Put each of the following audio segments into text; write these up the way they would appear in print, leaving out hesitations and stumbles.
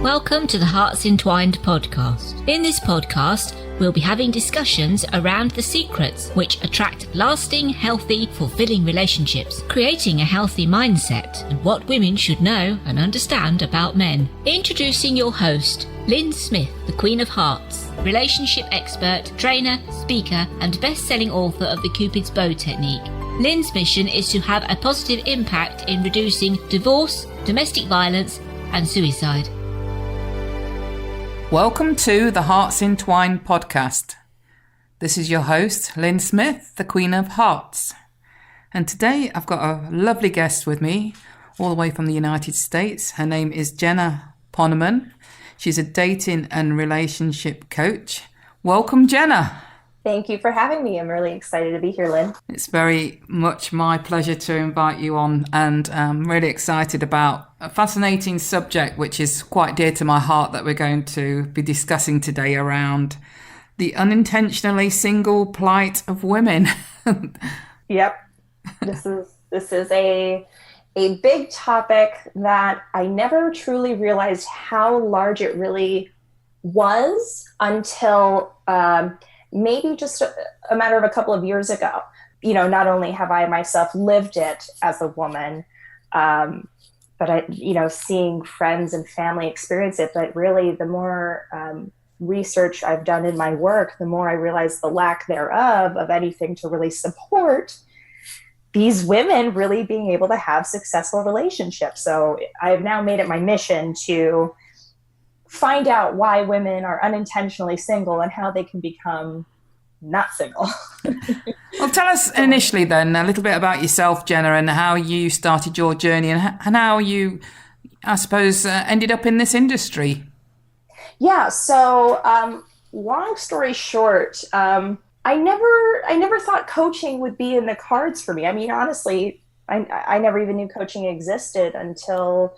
Welcome to the HEARTS Entwined podcast. In this podcast, we'll be having discussions around the secrets which attract lasting, healthy, fulfilling relationships, creating a healthy mindset, and what women should know and understand about men. Introducing your host, Lyn Smith, the Queen of Hearts, relationship expert, trainer, speaker, and best-selling author of the Cupid's Bow technique. Lyn's mission is to have a positive impact in reducing divorce, domestic violence, and suicide. Welcome to the HEARTS Entwined podcast. This is your host, Lyn Smith, the Queen of Hearts. And today I've got a lovely guest with me, all the way from the United States. Her name is Jenna Ponaman. She's a dating and relationship coach. Welcome, Jenna. Thank you for having me. I'm really excited to be here, Lyn. It's very much my pleasure to invite you on, and I'm really excited about a fascinating subject which is quite dear to my heart that we're going to be discussing today around the unintentionally single plight of women. Yep. This is a big topic that I never truly realized how large it really was until maybe just a matter of a couple of years ago. You know, not only have I myself lived it as a woman, but seeing friends and family experience it. But really, the more research I've done in my work, the more I realize the lack thereof of anything to really support these women really being able to have successful relationships. So I've now made it my mission to find out why women are unintentionally single and how they can become not single. Well, tell us initially then a little bit about yourself, Jenna, and how you started your journey and how you, I suppose, ended up in this industry. Yeah. So long story short, I never thought coaching would be in the cards for me. I mean, honestly, I never even knew coaching existed until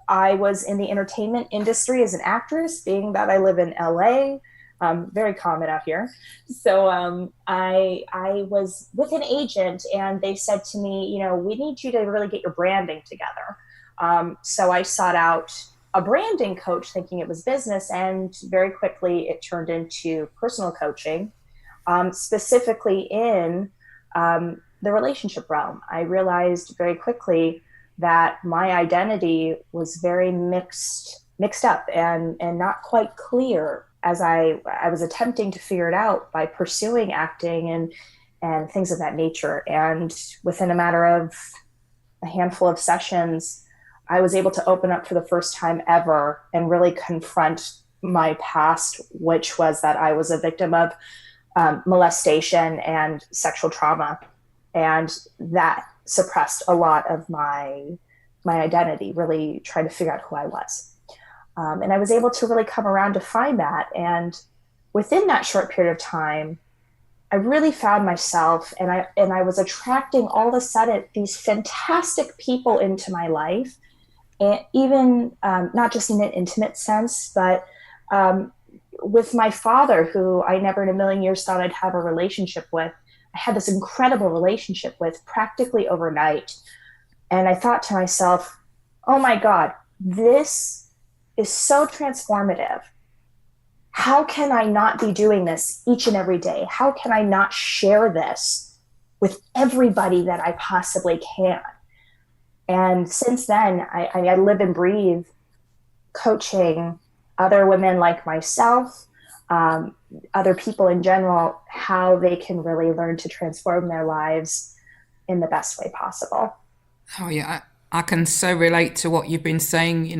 I was in the entertainment industry as an actress, being that I live in LA, very common out here. So I was with an agent and they said to me, we need you to really get your branding together. So I sought out a branding coach thinking it was business, and very quickly it turned into personal coaching, specifically in the relationship realm. I realized very quickly that my identity was very mixed up and not quite clear as I was attempting to figure it out by pursuing acting and things of that nature. And within a matter of a handful of sessions, I was able to open up for the first time ever and really confront my past, which was that I was a victim of molestation and sexual trauma. And that suppressed a lot of my identity, really trying to figure out who I was. And I was able to really come around to find that. And within that short period of time, I really found myself, and I was attracting all of a sudden these fantastic people into my life, and even not just in an intimate sense, but with my father, who I never in a million years thought I'd have a relationship with. I had this incredible relationship with practically overnight. And I thought to myself, oh my God, this is so transformative. How can I not be doing this each and every day? How can I not share this with everybody that I possibly can? And since then, I live and breathe coaching other women like myself, other people in general, how they can really learn to transform their lives in the best way possible. Oh yeah, I can so relate to what you've been saying.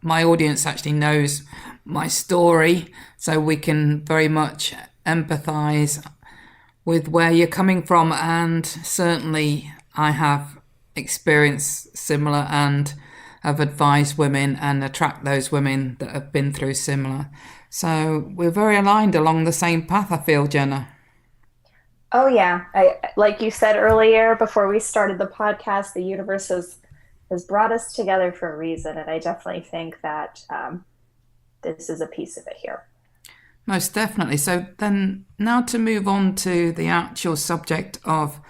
My audience actually knows my story, so we can very much empathize with where you're coming from. And certainly I have experienced similar and have advised women and attract those women that have been through similar. So we're very aligned along the same path, I feel, Jenna. Oh, yeah. Like you said earlier, before we started the podcast, the universe has brought us together for a reason. And I definitely think that this is a piece of it here. Most definitely. So then now to move on to the actual subject of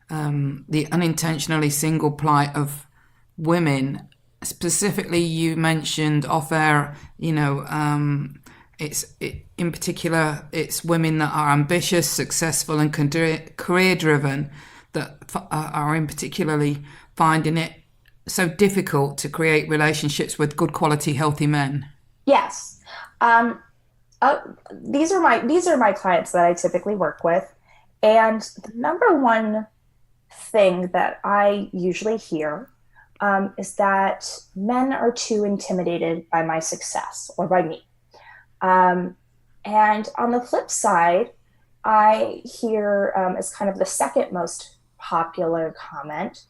the unintentionally single plight of women. specifically you mentioned off air, in particular, it's women that are ambitious, successful, and career driven that are in particularly finding it so difficult to create relationships with good quality, healthy men. Yes. Um, these are my clients that I typically work with, and the number one thing that I usually hear is that men are too intimidated by my success or by me. Um, and on the flip side, I hear as kind of the second most popular comment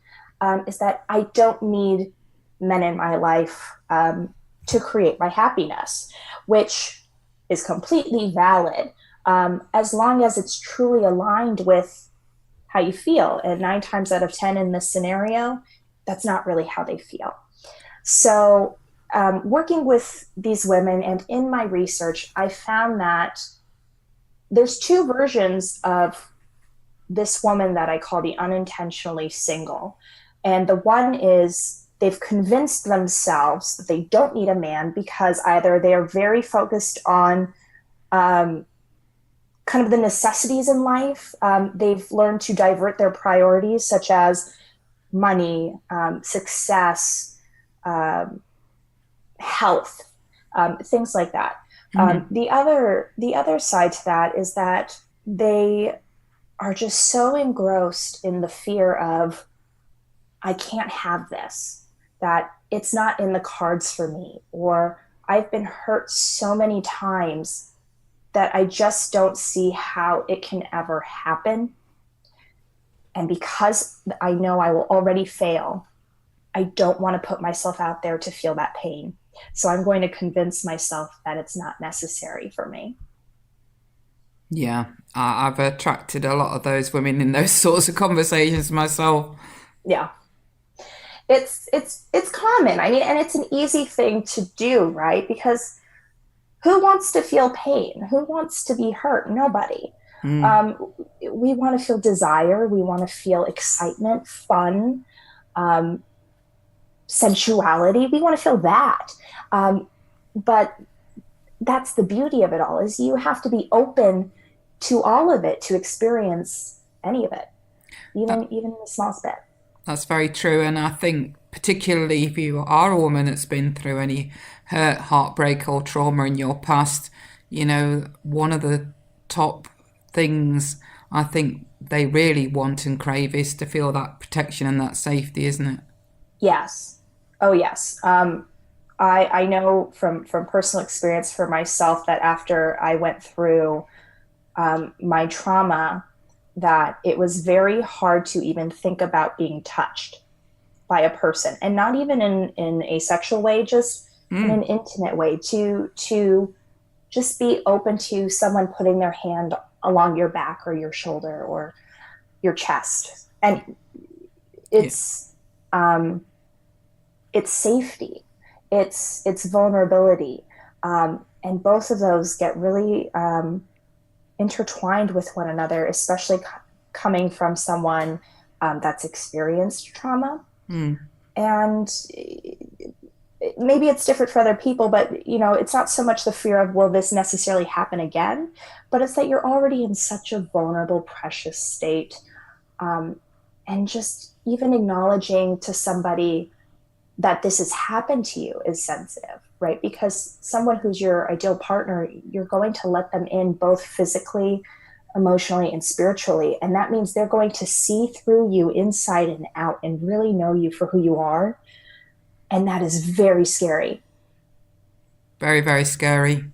is that I don't need men in my life to create my happiness, which is completely valid as long as it's truly aligned with how you feel. And 9 times out of 10 in this scenario, that's not really how they feel. So, working with these women and in my research, I found that there's two versions of this woman that I call the unintentionally single. And the one is they've convinced themselves that they don't need a man because either they are very focused on kind of the necessities in life. They've learned to divert their priorities, such as money, success, health, things like that. Mm-hmm. The other side to that is that they are just so engrossed in the fear of, I can't have this, that it's not in the cards for me, or I've been hurt so many times that I just don't see how it can ever happen. And because I know I will already fail, I don't want to put myself out there to feel that pain. So I'm going to convince myself that it's not necessary for me. Yeah, I've attracted a lot of those women in those sorts of conversations myself. Yeah. It's common. I mean, and it's an easy thing to do, right? Because who wants to feel pain? Who wants to be hurt? Nobody. We want to feel desire. We want to feel excitement, fun, sensuality. We want to feel that. But that's the beauty of it all, is you have to be open to all of it to experience any of it, even the smallest bit. That's very true. And I think particularly if you are a woman that's been through any hurt, heartbreak or trauma in your past, one of the top things I think they really want and crave is to feel that protection and that safety, isn't it? Yes. Oh, yes. I know from personal experience for myself that after I went through my trauma, that it was very hard to even think about being touched by a person, and not even in a sexual way, just in an intimate way, to just be open to someone putting their hand along your back or your shoulder or your chest. And it's safety, it's vulnerability. And both of those get really intertwined with one another, especially coming from someone that's experienced trauma. And maybe it's different for other people, but it's not so much the fear of, will this necessarily happen again, but it's that you're already in such a vulnerable, precious state. And just even acknowledging to somebody that this has happened to you is sensitive, right? Because someone who's your ideal partner, you're going to let them in both physically, emotionally, and spiritually. And that means they're going to see through you inside and out and really know you for who you are. And that is very scary. Very, very scary.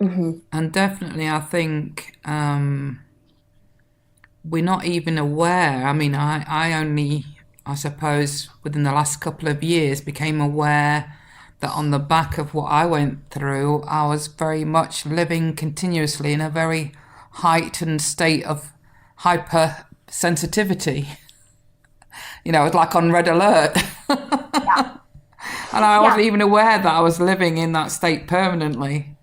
Mm-hmm. And definitely, I think we're not even aware. I mean, I suppose within the last couple of years became aware that on the back of what I went through, I was very much living continuously in a very heightened state of hypersensitivity. It was like on red alert. Yeah. And I wasn't even aware that I was living in that state permanently.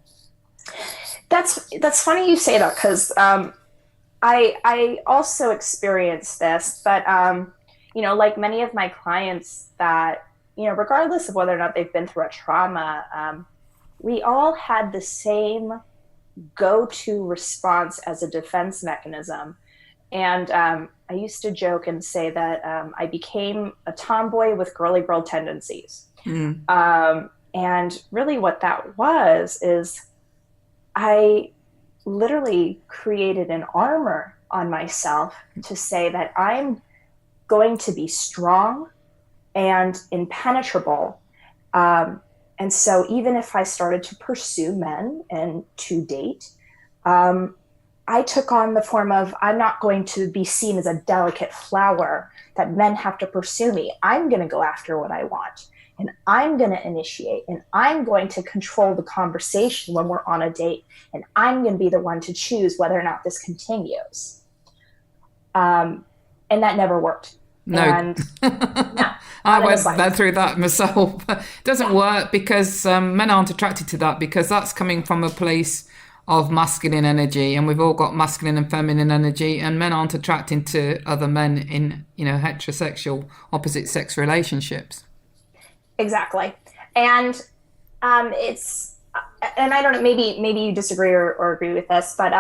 That's funny you say that, because I also experienced this, but like many of my clients that regardless of whether or not they've been through a trauma, we all had the same go-to response as a defense mechanism. And I used to joke and say that I became a tomboy with girly girl tendencies. And really what that was is I literally created an armor on myself to say that I'm going to be strong and impenetrable. And so even if I started to pursue men and to date, I took on the form of, I'm not going to be seen as a delicate flower that men have to pursue me. I'm going to go after what I want, and I'm going to initiate, and I'm going to control the conversation when we're on a date, and I'm going to be the one to choose whether or not this continues. And that never worked. No. And, I went through that myself. It doesn't work because men aren't attracted to that, because that's coming from a place of masculine energy, and we've all got masculine and feminine energy, and men aren't attracting to other men in, heterosexual opposite sex relationships. Exactly. And and I don't know, maybe you disagree or agree with this, but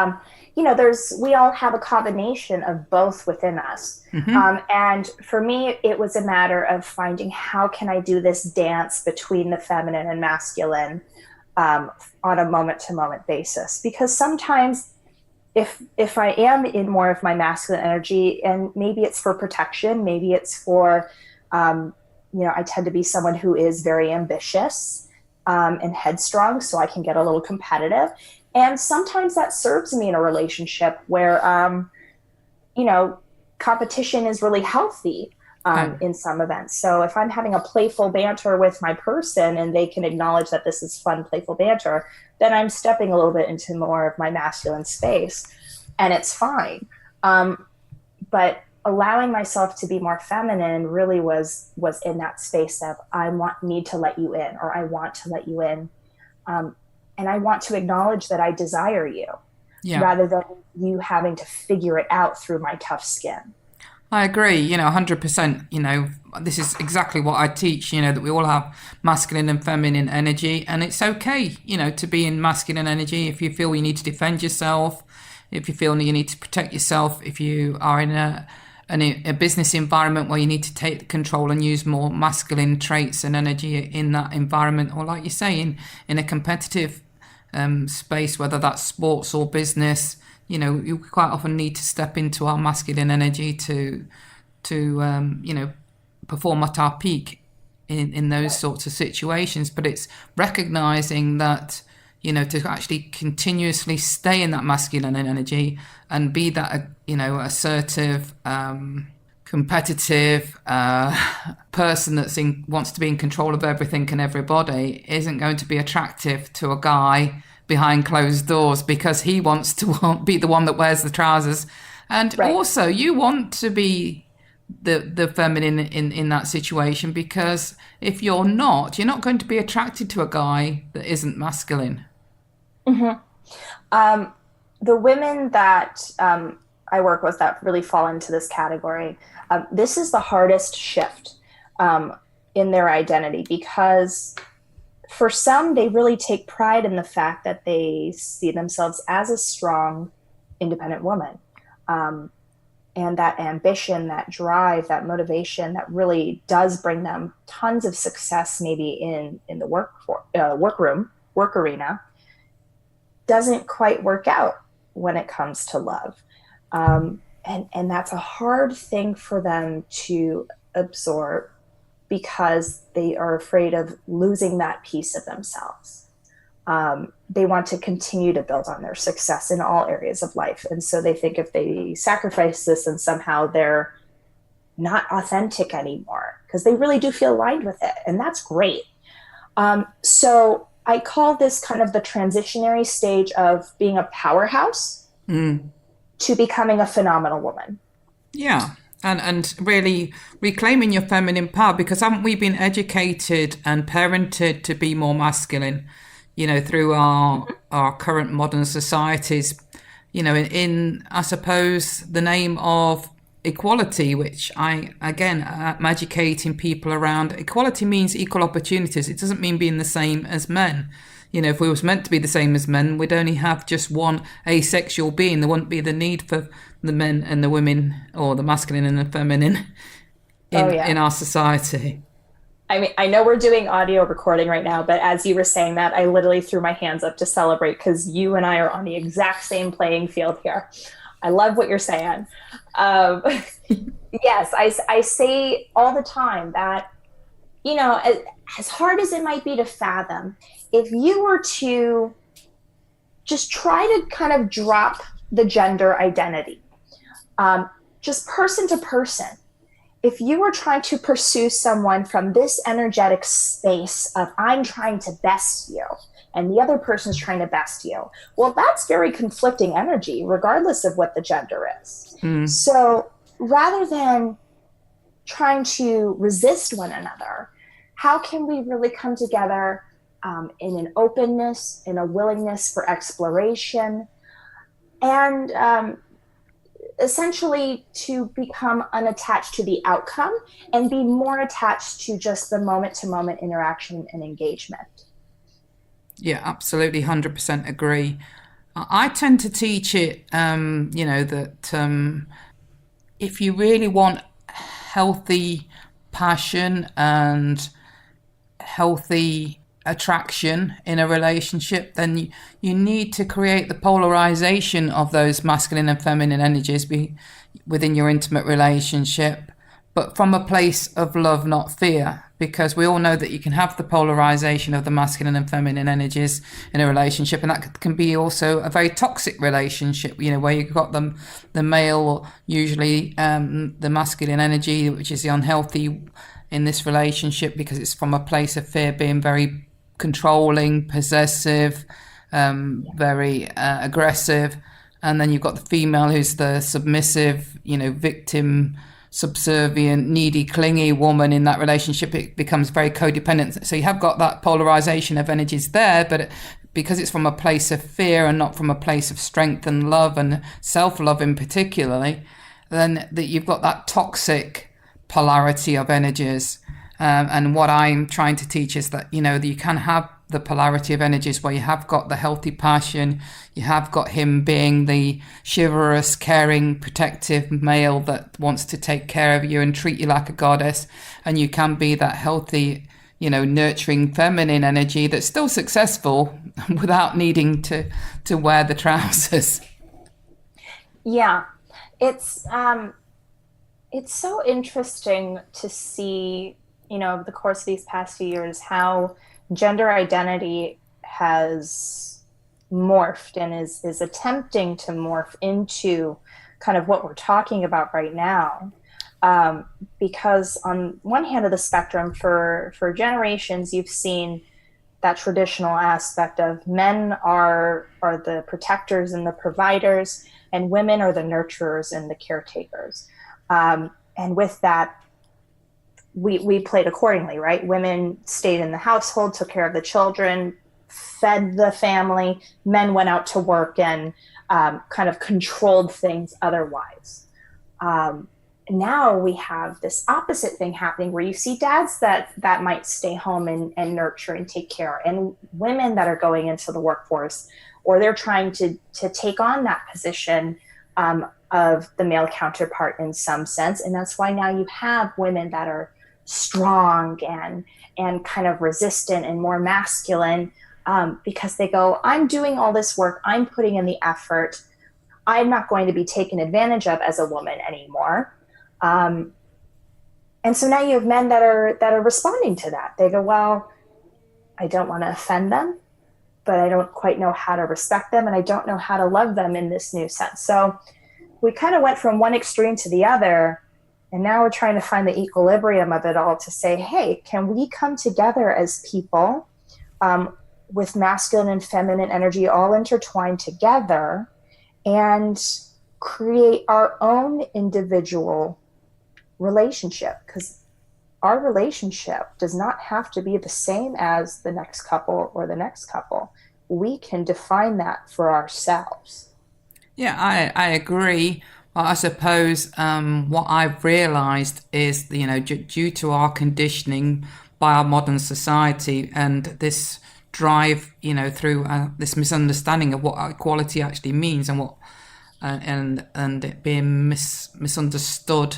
we all have a combination of both within us. And for me, it was a matter of finding, how can I do this dance between the feminine and masculine on a moment-to-moment basis? Because sometimes if I am in more of my masculine energy, and maybe it's for protection, maybe it's for, I tend to be someone who is very ambitious and headstrong, so I can get a little competitive. And sometimes that serves me in a relationship where, competition is really healthy in some events. So if I'm having a playful banter with my person and they can acknowledge that this is fun, playful banter, then I'm stepping a little bit into more of my masculine space, and it's fine. But allowing myself to be more feminine really was in that space of, need to let you in, or I want to let you in. And I want to acknowledge that I desire you, rather than you having to figure it out through my tough skin. I agree, 100%, this is exactly what I teach, that we all have masculine and feminine energy, and it's okay, to be in masculine energy if you feel you need to defend yourself, if you feel you need to protect yourself, if you are in a business environment where you need to take control and use more masculine traits and energy in that environment, or like you say, in a competitive space, whether that's sports or business, you quite often need to step into our masculine energy to perform at our peak in those sorts of situations. But it's recognizing that, to actually continuously stay in that masculine energy and be that, assertive, competitive person wants to be in control of everything and everybody, isn't going to be attractive to a guy behind closed doors, because he wants to be the one that wears the trousers. And also, you want to be the feminine in that situation, because if you're not going to be attracted to a guy that isn't masculine. The women that I work with that really fall into this category, this is the hardest shift in their identity, because for some, they really take pride in the fact that they see themselves as a strong, independent woman. And that ambition, that drive, that motivation, that really does bring them tons of success, maybe in the work arena, doesn't quite work out when it comes to love. And that's a hard thing for them to absorb, because they are afraid of losing that piece of themselves. They want to continue to build on their success in all areas of life. And so they think if they sacrifice this, and somehow they're not authentic anymore, because they really do feel aligned with it. And that's great. So I call this kind of the transitionary stage of being a powerhouse to becoming a phenomenal woman. Yeah. And really reclaiming your feminine power, because haven't we been educated and parented to be more masculine, through our current modern societies, in I suppose the name of equality, which I, again, am educating people around. Equality means equal opportunities. It doesn't mean being the same as men. You know, if we was meant to be the same as men, we'd only have just one asexual being. There wouldn't be the need for the men and the women, or the masculine and the feminine in our society. I mean, I know we're doing audio recording right now, but as you were saying that, I literally threw my hands up to celebrate, because you and I are on the exact same playing field here. I love what you're saying. Yes, I say all the time that, you know, as hard as it might be to fathom, if you were to just try to kind of drop the gender identity, just person to person, if you were trying to pursue someone from this energetic space of I'm trying to best you and the other person's trying to best you, well, that's very conflicting energy, regardless of what the gender is. So rather than trying to resist one another, how can we really come together in an openness, in a willingness for exploration, and essentially to become unattached to the outcome and be more attached to just the moment-to-moment interaction and engagement? Yeah, absolutely, 100% agree. I tend to teach it, you know, that if you really want healthy passion and healthy attraction in a relationship, then you need to create the polarization of those masculine and feminine energies within your intimate relationship, but from a place of love, not fear, because we all know that you can have the polarization of the masculine and feminine energies in a relationship, and that can be also a very toxic relationship, you know, where you've got the male, usually the masculine energy, which is the unhealthy in this relationship, because it's from a place of fear, being very controlling, possessive, very aggressive. And then you've got the female, who's the submissive, you know, victim, subservient, needy, clingy woman. In that relationship, it becomes very codependent. So you have got that polarization of energies there, but because it's from a place of fear and not from a place of strength and love and self-love in particularly, then that you've got that toxic polarity of energies. And what I'm trying to teach is that, you know, that you can have the polarity of energies where you have got the healthy passion, you have got him being the chivalrous, caring, protective male that wants to take care of you and treat you like a goddess, and you can be that healthy, you know, nurturing feminine energy that's still successful without needing to wear the trousers. Yeah, it's so interesting to see, you know, over the course of these past few years, how gender identity has morphed and is attempting to morph into kind of what we're talking about right now. Because on one hand of the spectrum, for generations, you've seen that traditional aspect of men are the protectors and the providers, and women are the nurturers and the caretakers. And with that, we played accordingly, right? Women stayed in the household, took care of the children, fed the family. Men went out to work and kind of controlled things otherwise. Now we have this opposite thing happening, where you see dads that might stay home and nurture and take care, and women that are going into the workforce, or they're trying to take on that position of the male counterpart in some sense. And that's why now you have women that are strong and kind of resistant and more masculine, because they go, I'm doing all this work, I'm putting in the effort, I'm not going to be taken advantage of as a woman anymore. And so now you have men that are responding to that. They go, well, I don't want to offend them, but I don't quite know how to respect them, and I don't know how to love them in this new sense. So we kind of went from one extreme to the other, and now we're trying to find the equilibrium of it all to say, hey, can we come together as people with masculine and feminine energy all intertwined together and create our own individual relationship? Because our relationship does not have to be the same as the next couple or the next couple. We can define that for ourselves. Yeah, I agree. Well, I suppose what I've realised is, due to our conditioning by our modern society and this drive, through this misunderstanding of what equality actually means and what and it being misunderstood.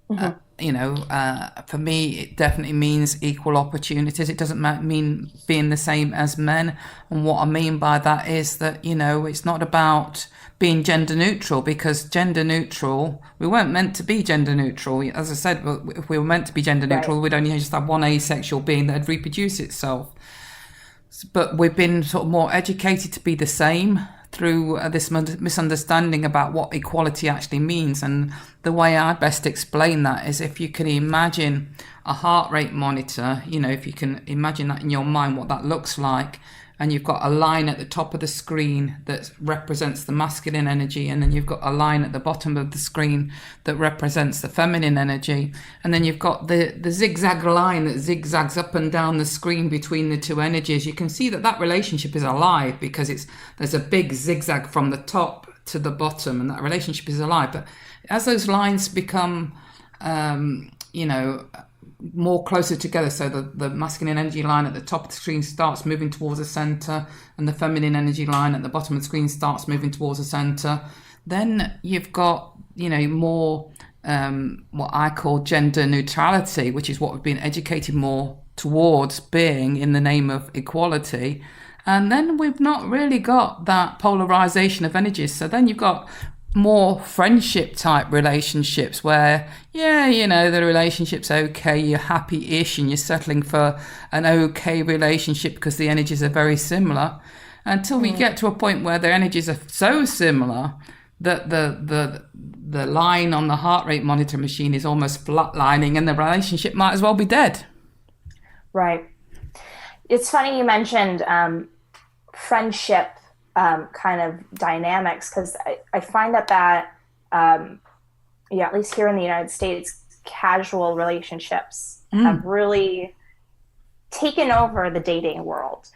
For me, it definitely means equal opportunities. It doesn't mean being the same as men. And what I mean by that is that, it's not about being gender neutral, because gender neutral, we weren't meant to be gender neutral. As I said, if we were meant to be gender neutral, we'd only just have one asexual being that would reproduce itself. But we've been sort of more educated to be the same through this misunderstanding about what equality actually means. And the way I best explain that is, if you can imagine a heart rate monitor, if you can imagine that in your mind, what that looks like, and you've got a line at the top of the screen that represents the masculine energy, and then you've got a line at the bottom of the screen that represents the feminine energy, and then you've got the zigzag line that zigzags up and down the screen between the two energies. You can see that relationship is alive, because there's a big zigzag from the top to the bottom, and that relationship is alive. But as those lines become more closer together, so the masculine energy line at the top of the screen starts moving towards the center, and the feminine energy line at the bottom of the screen starts moving towards the center, then you've got more what I call gender neutrality, which is what we've been educated more towards being in the name of equality. And then we've not really got that polarization of energies. So then you've got more friendship type relationships where, the relationship's okay, you're happy-ish, and you're settling for an okay relationship because the energies are very similar, until we get to a point where the energies are so similar that the line on the heart rate monitor machine is almost flatlining, and the relationship might as well be dead. Right. It's funny you mentioned friendship kind of dynamics, because I find that at least here in the United States, casual relationships have really taken over the dating world,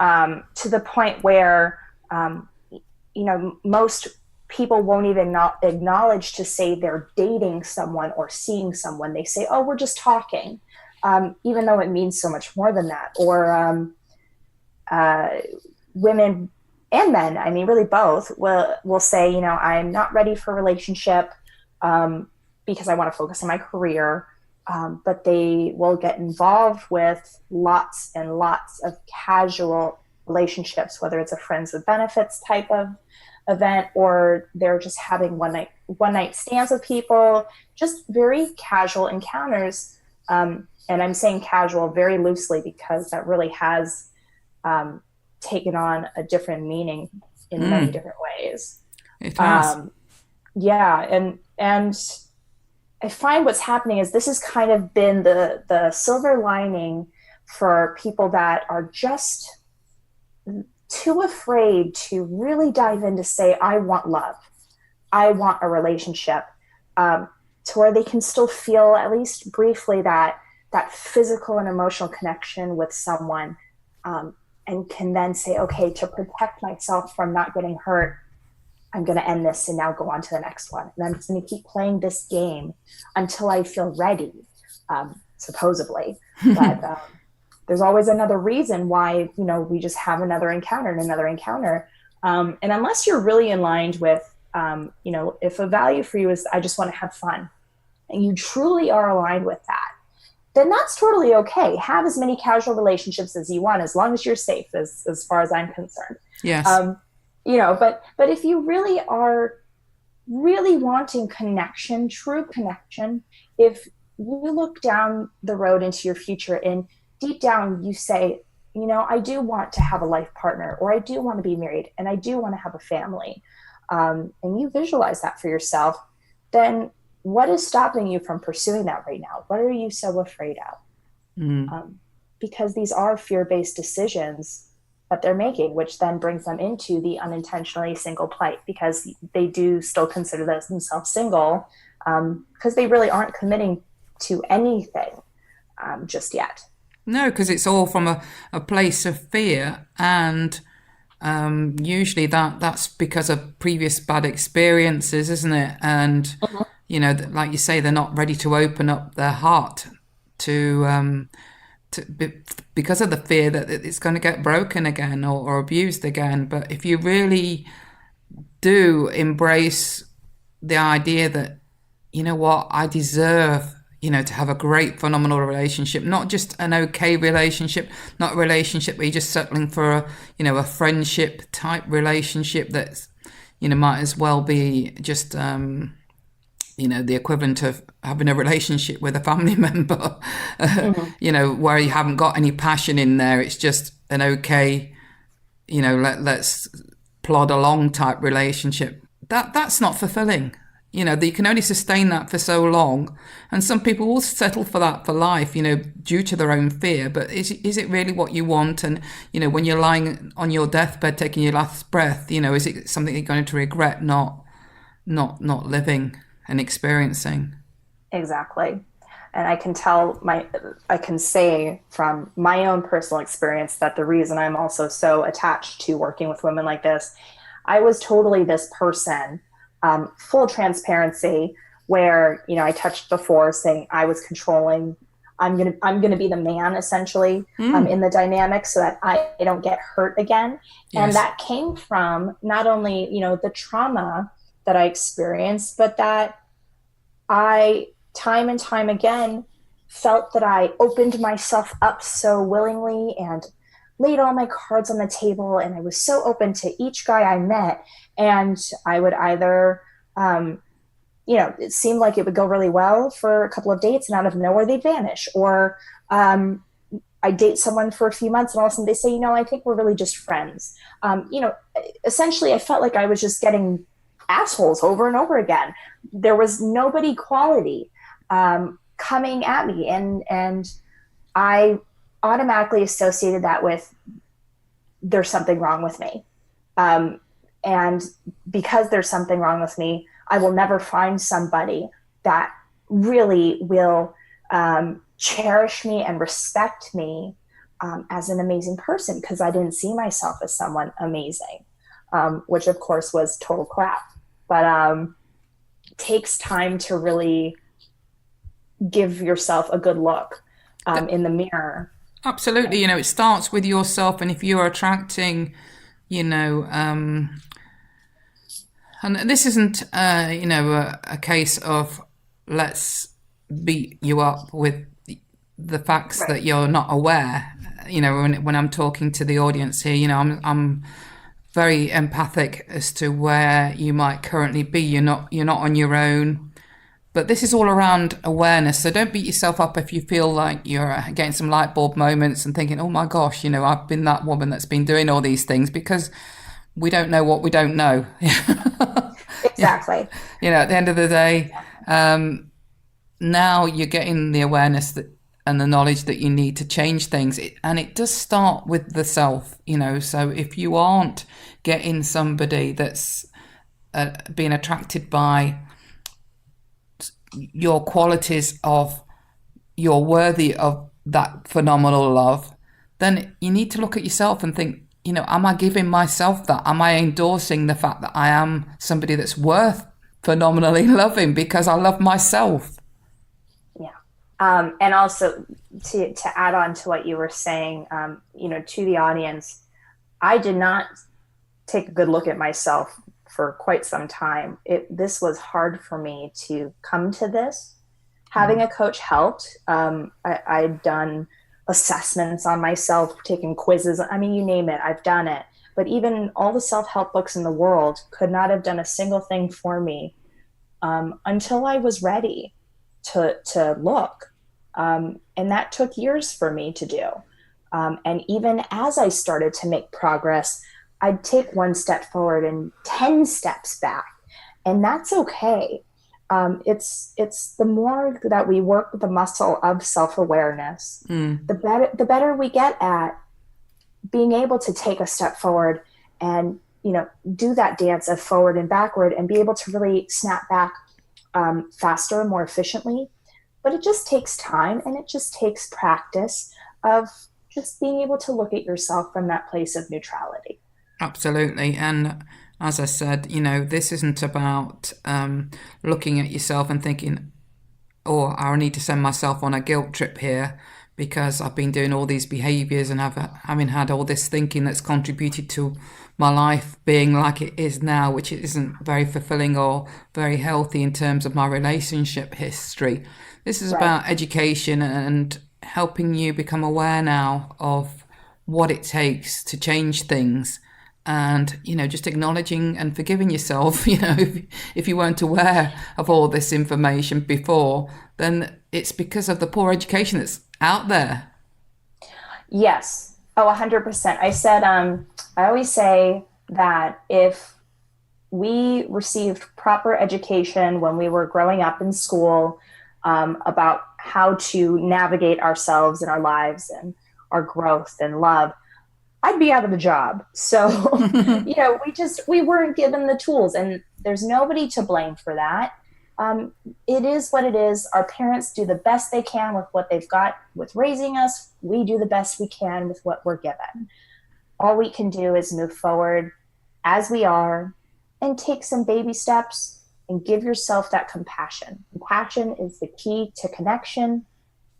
to the point where most people won't even not acknowledge to say they're dating someone or seeing someone. They say, oh, we're just talking, even though it means so much more than that. Or women and men, I mean, really both, will say, I'm not ready for a relationship because I want to focus on my career. But they will get involved with lots and lots of casual relationships, whether it's a friends with benefits type of event, or they're just having one night stands with people, just very casual encounters. And I'm saying casual very loosely, because that really has taken on a different meaning in many different ways. It has. And I find what's happening is this has kind of been the silver lining for people that are just too afraid to really dive in to say, I want love, I want a relationship, to where they can still feel, at least briefly, that physical and emotional connection with someone, and can then say, okay, to protect myself from not getting hurt, I'm going to end this and now go on to the next one. And I'm just going to keep playing this game until I feel ready, supposedly. But there's always another reason why, we just have another encounter and another encounter. And unless you're really aligned with, if a value for you is, I just want to have fun, and you truly are aligned with that, then that's totally okay. Have as many casual relationships as you want, as long as you're safe, as far as I'm concerned. Yes. But if you really are really wanting connection, true connection, if you look down the road into your future and deep down you say, I do want to have a life partner, or I do want to be married, and I do want to have a family, and you visualize that for yourself, then what is stopping you from pursuing that right now? What are you so afraid of? Because these are fear-based decisions that they're making, which then brings them into the unintentionally single plight, because they do still consider themselves single, because they really aren't committing to anything just yet. No, because it's all from a place of fear and usually that's because of previous bad experiences, isn't it? And you know, like you say, they're not ready to open up their heart to because of the fear that it's going to get broken again or abused again. But if you really do embrace the idea that, you know what, I deserve, you know, to have a great, phenomenal relationship, not just an okay relationship, not a relationship where you're just settling for a, you know, a friendship type relationship that's, you know, might as well be just, you know, the equivalent of having a relationship with a family member, you know, where you haven't got any passion in there. It's just an okay, you know, let's plod along type relationship. That's not fulfilling. You know, you can only sustain that for so long. And some people will settle for that for life, you know, due to their own fear. But is it really what you want? And, you know, when you're lying on your deathbed, taking your last breath, you know, is it something you're going to regret not living and experiencing? Exactly. And I can say from my own personal experience that the reason I'm also so attached to working with women like this, I was totally this person, full transparency, where, you know, I touched before saying I was controlling. I'm gonna be the man essentially in the dynamic so that I don't get hurt again. Yes. And that came from not only, you know, the trauma that I experienced, but that I time and time again felt that I opened myself up so willingly and laid all my cards on the table, and I was so open to each guy I met. And I would either, you know, it seemed like it would go really well for a couple of dates, and out of nowhere they'd vanish. Or I date someone for a few months, and all of a sudden they say, you know, I think we're really just friends. You know, essentially, I felt like I was just getting assholes over and over again. There was nobody quality coming at me, and I automatically associated that with there's something wrong with me. And because there's something wrong with me, I will never find somebody that really will cherish me and respect me as an amazing person, because I didn't see myself as someone amazing, which of course was total crap. But it takes time to really give yourself a good look in the mirror. Absolutely. You know, it starts with yourself. And if you're attracting, you know, and this isn't, you know, a case of let's beat you up with the facts Right. that you're not aware. You know, when I'm talking to the audience here, you know, I'm very empathic as to where you might currently be. You're not on your own. But this is all around awareness. So don't beat yourself up if you feel like you're getting some light bulb moments and thinking, oh my gosh, you know, I've been that woman that's been doing all these things, because we don't know what we don't know. Exactly. You know, at the end of the day, now you're getting the awareness that and the knowledge that you need to change things. And it does start with the self, you know. So if you aren't getting somebody that's being attracted by your qualities of you're worthy of that phenomenal love, then you need to look at yourself and think, you know, am I giving myself that? Am I endorsing the fact that I am somebody that's worth phenomenally loving because I love myself? Yeah. And also to add on to what you were saying, you know, to the audience, I did not take a good look at myself for quite some time. This was hard for me to come to this. Having a coach helped. I'd done assessments on myself, taken quizzes. I mean, you name it, I've done it. But even all the self-help books in the world could not have done a single thing for me until I was ready to look. And that took years for me to do. And even as I started to make progress, I'd take one step forward and 10 steps back. And that's okay. It's the more that we work with the muscle of self-awareness, the better we get at being able to take a step forward and, you know, do that dance of forward and backward and be able to really snap back faster, more efficiently. But it just takes time, and it just takes practice of just being able to look at yourself from that place of neutrality. Absolutely. And as I said, this isn't about looking at yourself and thinking, oh, I need to send myself on a guilt trip here because I've been doing all these behaviors and having had all this thinking that's contributed to my life being like it is now, which isn't very fulfilling or very healthy in terms of my relationship history. This is Right. about education and helping you become aware now of what it takes to change things, and just acknowledging and forgiving yourself. If you weren't aware of all this information before, then it's because of the poor education that's out there. Yes. Oh, 100%. I always say that if we received proper education when we were growing up in school, about how to navigate ourselves and our lives and our growth and love, I'd be out of a job. So, we weren't given the tools, and there's nobody to blame for that. It is what it is. Our parents do the best they can with what they've got with raising us. We do the best we can with what we're given. All we can do is move forward as we are and take some baby steps and give yourself that compassion. Compassion is the key to connection,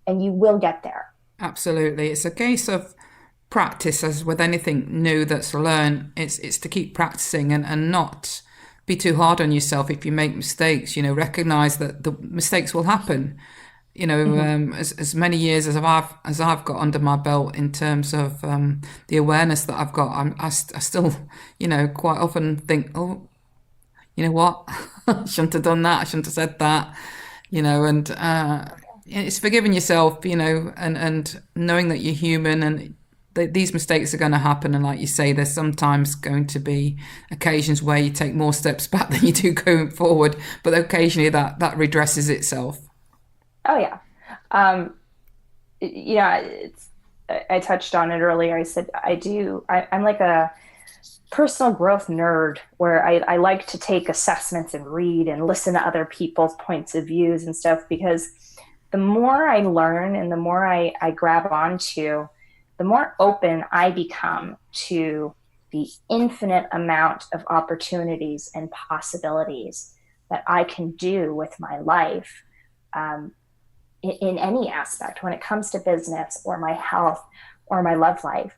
and you will get there. Absolutely. It's a case of practice, as with anything new that's learned. It's to keep practicing and not be too hard on yourself if you make mistakes. Recognize that the mistakes will happen. As many years as I've got under my belt in terms of the awareness that I've got, I still, quite often think, oh, you know what, I shouldn't have done that. I shouldn't have said that. And it's forgiving yourself, and knowing that you're human and these mistakes are going to happen. And like you say, there's sometimes going to be occasions where you take more steps back than you do going forward, but occasionally that redresses itself. Oh yeah. I touched on it earlier. I said, I'm like a personal growth nerd where I like to take assessments and read and listen to other people's points of views and stuff, because the more I learn and the more I grab onto, the more open I become to the infinite amount of opportunities and possibilities that I can do with my life, in any aspect, when it comes to business or my health or my love life.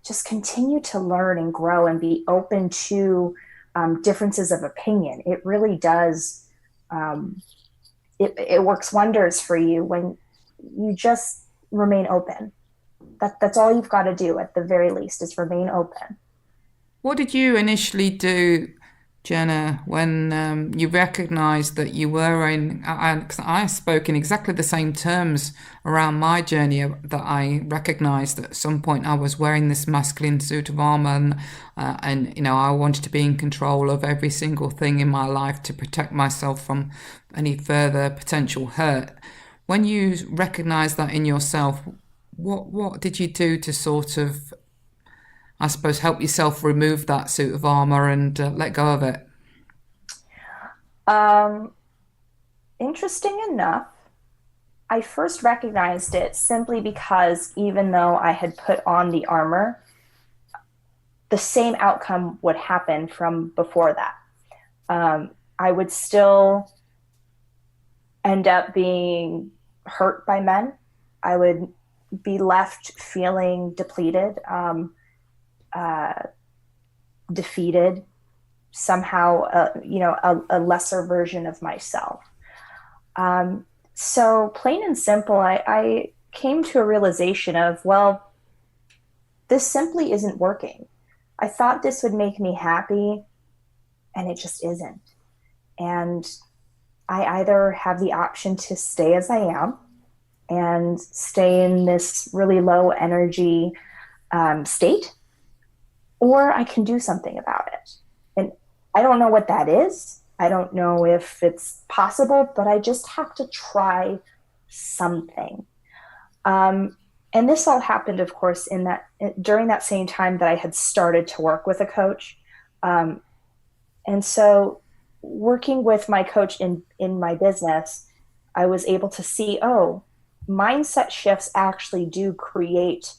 Just continue to learn and grow and be open to differences of opinion. It really does. It works wonders for you when you just remain open. That's all you've got to do at the very least, is remain open. What did you initially do, Jenna, when you recognised that you were in? Cause I spoke in exactly the same terms around my journey, that I recognised that at some point I was wearing this masculine suit of armour, and I wanted to be in control of every single thing in my life to protect myself from any further potential hurt. When you recognised that in yourself, what did you do to sort of, I suppose, help yourself remove that suit of armour and let go of it? Interesting enough, I first recognized it simply because even though I had put on the armor, the same outcome would happen from before that. I would still end up being hurt by men. I would be left feeling depleted, defeated, somehow, a lesser version of myself. So plain and simple, I came to a realization of, well, this simply isn't working. I thought this would make me happy, and it just isn't. And I either have the option to stay as I am and stay in this really low energy state, or I can do something about it. And I don't know what that is. I don't know if it's possible, but I just have to try something. And this all happened, of course, during that same time that I had started to work with a coach. And so working with my coach in my business, I was able to see, mindset shifts actually do create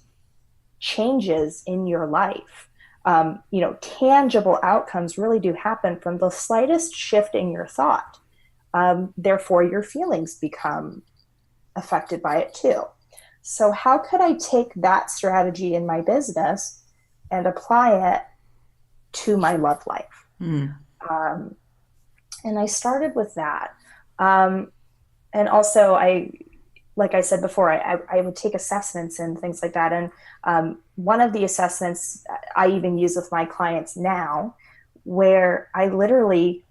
changes in your life. Tangible outcomes really do happen from the slightest shift in your thought. Therefore, your feelings become affected by it too. So how could I take that strategy in my business and apply it to my love life? And I started with that. And also, like I said before, I would take assessments and things like that. And one of the assessments I even use with my clients now, where I literally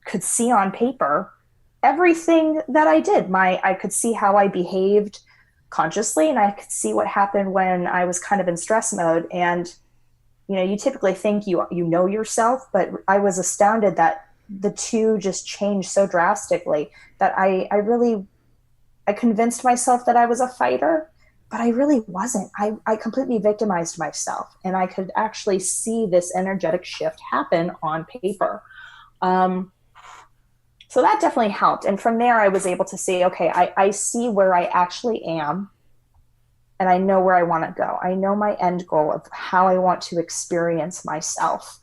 could see on paper everything that I did. I could see how I behaved consciously, and I could see what happened when I was kind of in stress mode. And, you typically think you know yourself, but I was astounded that the two just changed so drastically that I convinced myself that I was a fighter, but I really wasn't. I completely victimized myself, and I could actually see this energetic shift happen on paper. So that definitely helped. And from there, I was able to see, okay, I see where I actually am, and I know where I want to go. I know my end goal of how I want to experience myself.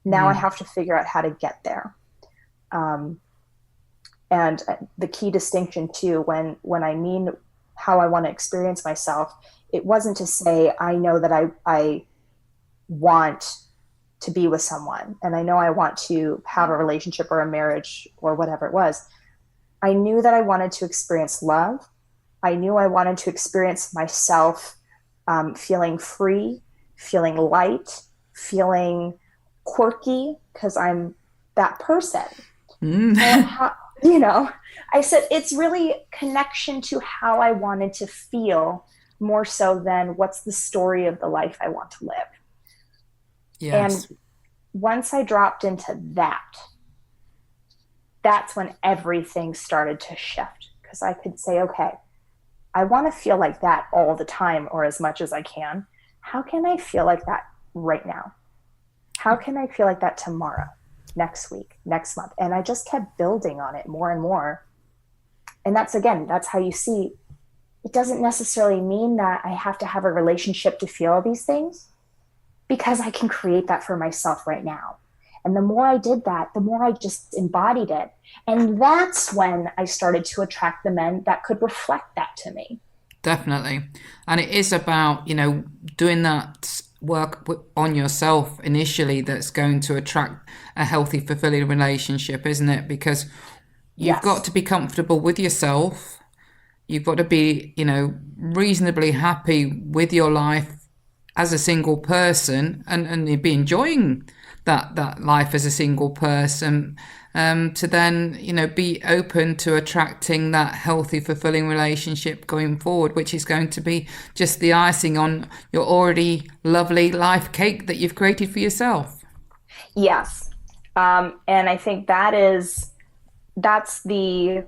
Now I have to figure out how to get there. And the key distinction too, when I mean how I want to experience myself, it wasn't to say, I know that I want to be with someone, and I know I want to have a relationship or a marriage or whatever it was. I knew that I wanted to experience love. I knew I wanted to experience myself feeling free, feeling light, feeling quirky, because I'm that person. I said it's really connection to how I wanted to feel more so than what's the story of the life I want to live. Yes. And once I dropped into that, that's when everything started to shift, because I could say, okay, I want to feel like that all the time, or as much as I can. How can I feel like that right now? How can I feel like that tomorrow, next week, next month? And I just kept building on it more and more. And that's how you see, it doesn't necessarily mean that I have to have a relationship to feel these things, because I can create that for myself right now. And the more I did that, the more I just embodied it. And that's when I started to attract the men that could reflect that to me. Definitely. And it is about, doing that work on yourself initially that's going to attract a healthy, fulfilling relationship, isn't it? Because you've got to be comfortable with yourself. You've got to be, reasonably happy with your life as a single person, and be enjoying that life as a single person, to then, be open to attracting that healthy, fulfilling relationship going forward, which is going to be just the icing on your already lovely life cake that you've created for yourself. Yes. And I think that's the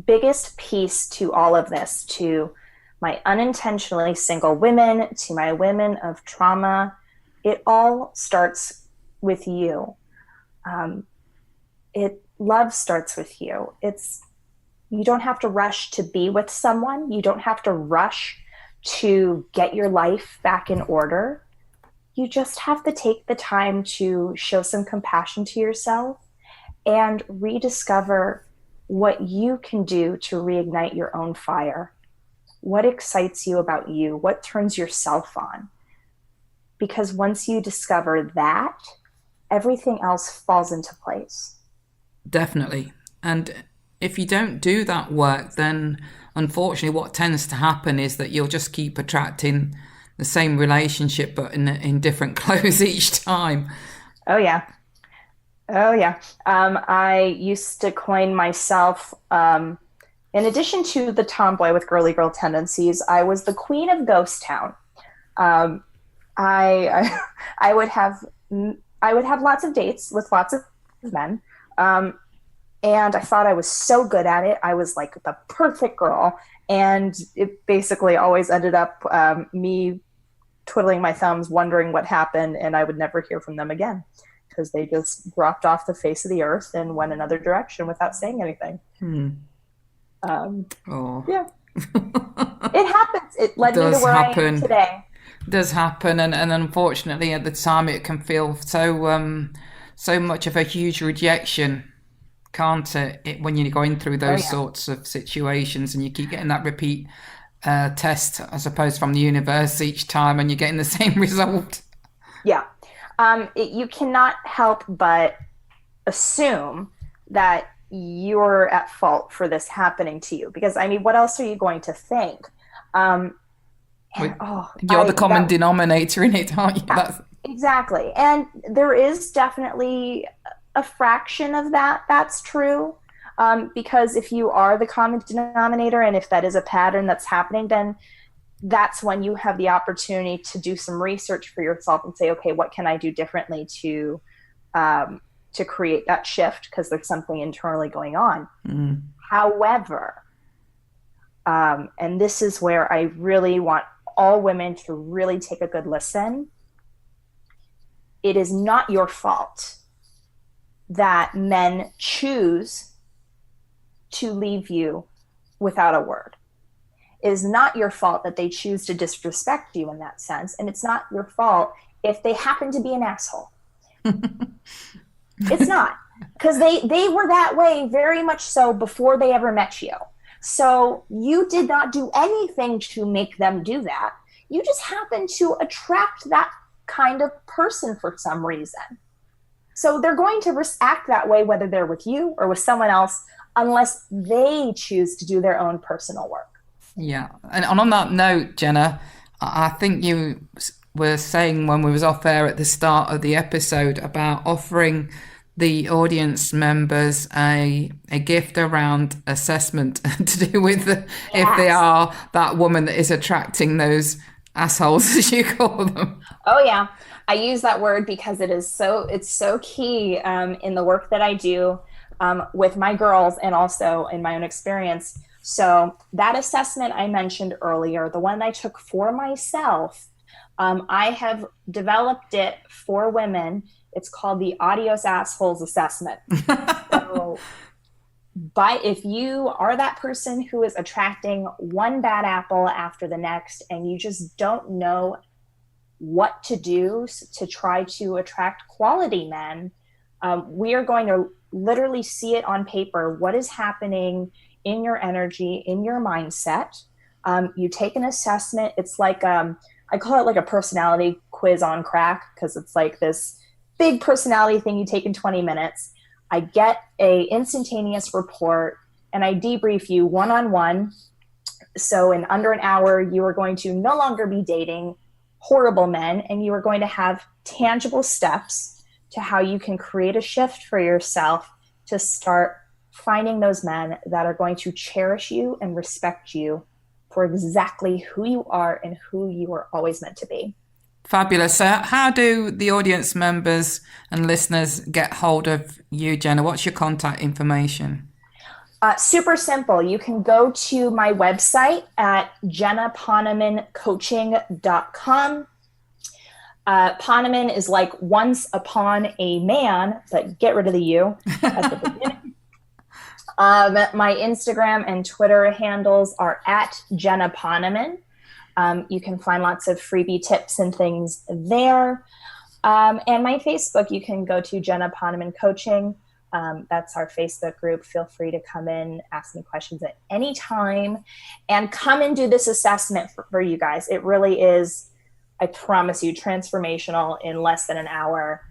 biggest piece to all of this, to my unintentionally single women, to my women of trauma. It all starts with you. Love starts with you. You don't have to rush to be with someone. You don't have to rush to get your life back in order. You just have to take the time to show some compassion to yourself and rediscover what you can do to reignite your own fire. What excites you about you? What turns yourself on? Because once you discover that, everything else falls into place. Definitely. And if you don't do that work, then unfortunately what tends to happen is that you'll just keep attracting the same relationship, but in different clothes each time. Oh, yeah. I used to coin myself, in addition to the tomboy with girly girl tendencies, I was the queen of ghost town. I would have lots of dates with lots of men, and I thought I was so good at it. I was like the perfect girl, and it basically always ended up me twiddling my thumbs, wondering what happened, and I would never hear from them again, because they just dropped off the face of the earth and went another direction without saying anything. Yeah. It happens. It led me to where I am today. does happen, and unfortunately at the time it can feel so much of a huge rejection, can't it, when you're going through those sorts of situations, and you keep getting that repeat test, I suppose, from the universe each time, and you're getting the same result. Yeah. You cannot help but assume that you're at fault for this happening to you, because I mean, what else are you going to think? You're the common denominator in it, aren't you? Yeah, exactly. And there is definitely a fraction of that's true, because if you are the common denominator, and if that is a pattern that's happening, then that's when you have the opportunity to do some research for yourself and say, okay, what can I do differently to create that shift, because there's something internally going on. However, and this is where I really want all women to really take a good listen. It is not your fault that men choose to leave you without a word. It is not your fault that they choose to disrespect you in that sense. And it's not your fault if they happen to be an asshole. It's not, because they were that way very much so before they ever met you. So you did not do anything to make them do that. You just happened to attract that kind of person for some reason. So they're going to act that way whether they're with you or with someone else, unless they choose to do their own personal work. Yeah. And on that note, Jenna, I think you were saying when we was off air at the start of the episode about offering the audience members a gift around assessment to do with if they are that woman that is attracting those assholes, as you call them. Oh yeah, I use that word because it's so key in the work that I do with my girls, and also in my own experience. So that assessment I mentioned earlier, the one I took for myself, I have developed it for women. It's called the Adios Assholes Assessment. But if you are that person who is attracting one bad apple after the next, and you just don't know what to do to try to attract quality men, we are going to literally see it on paper. What is happening in your energy, in your mindset? You take an assessment. It's like, I call it like a personality quiz on crack, because it's like this big personality thing you take in 20 minutes. I get a instantaneous report, and I debrief you one-on-one. So in under an hour, you are going to no longer be dating horrible men, and you are going to have tangible steps to how you can create a shift for yourself to start finding those men that are going to cherish you and respect you for exactly who you are and who you were always meant to be. Fabulous. So how do the audience members and listeners get hold of you, Jenna? What's your contact information? Super simple. You can go to my website at jennaponamancoaching.com. Ponaman is like once upon a man, but get rid of the U at the beginning. My Instagram and Twitter handles are at Jenna Ponaman. You can find lots of freebie tips and things there. And my Facebook, you can go to Jenna Ponaman Coaching. That's our Facebook group. Feel free to come in, ask me questions at any time, and come and do this assessment for you guys. It really is, I promise you, transformational. In less than an hour,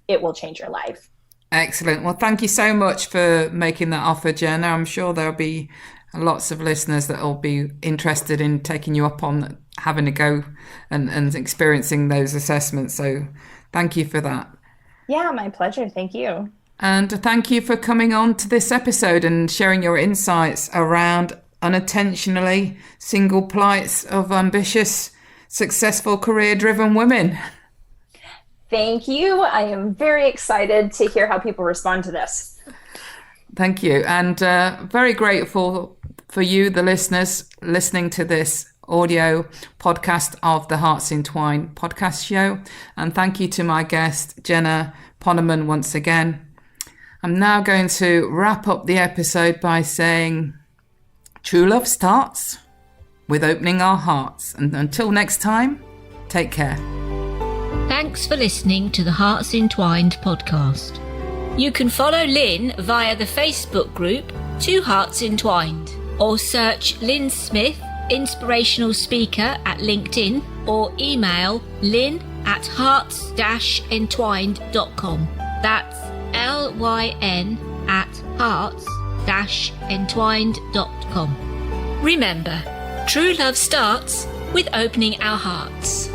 it will change your life. Excellent. Well, thank you so much for making that offer, Jenna. I'm sure there'll be lots of listeners that will be interested in taking you up on having a go and experiencing those assessments. So thank you for that. Yeah, my pleasure. Thank you. And thank you for coming on to this episode and sharing your insights around unintentionally single plights of ambitious, successful, career-driven women. Thank you. I am very excited to hear how people respond to this. Thank you. And very grateful for you, the listeners, listening to this audio podcast of the HEARTS Entwined podcast show. And thank you to my guest, Jenna Ponaman, once again. I'm now going to wrap up the episode by saying, true love starts with opening our hearts. And until next time, Take care. Thanks for listening to the Hearts Entwined podcast. You can follow Lyn via the Facebook group Two Hearts Entwined, or search Lyn Smith, inspirational speaker, at LinkedIn, or email lyn@hearts-entwined.com. That's LYN@hearts-entwined.com. Remember, true love starts with opening our hearts.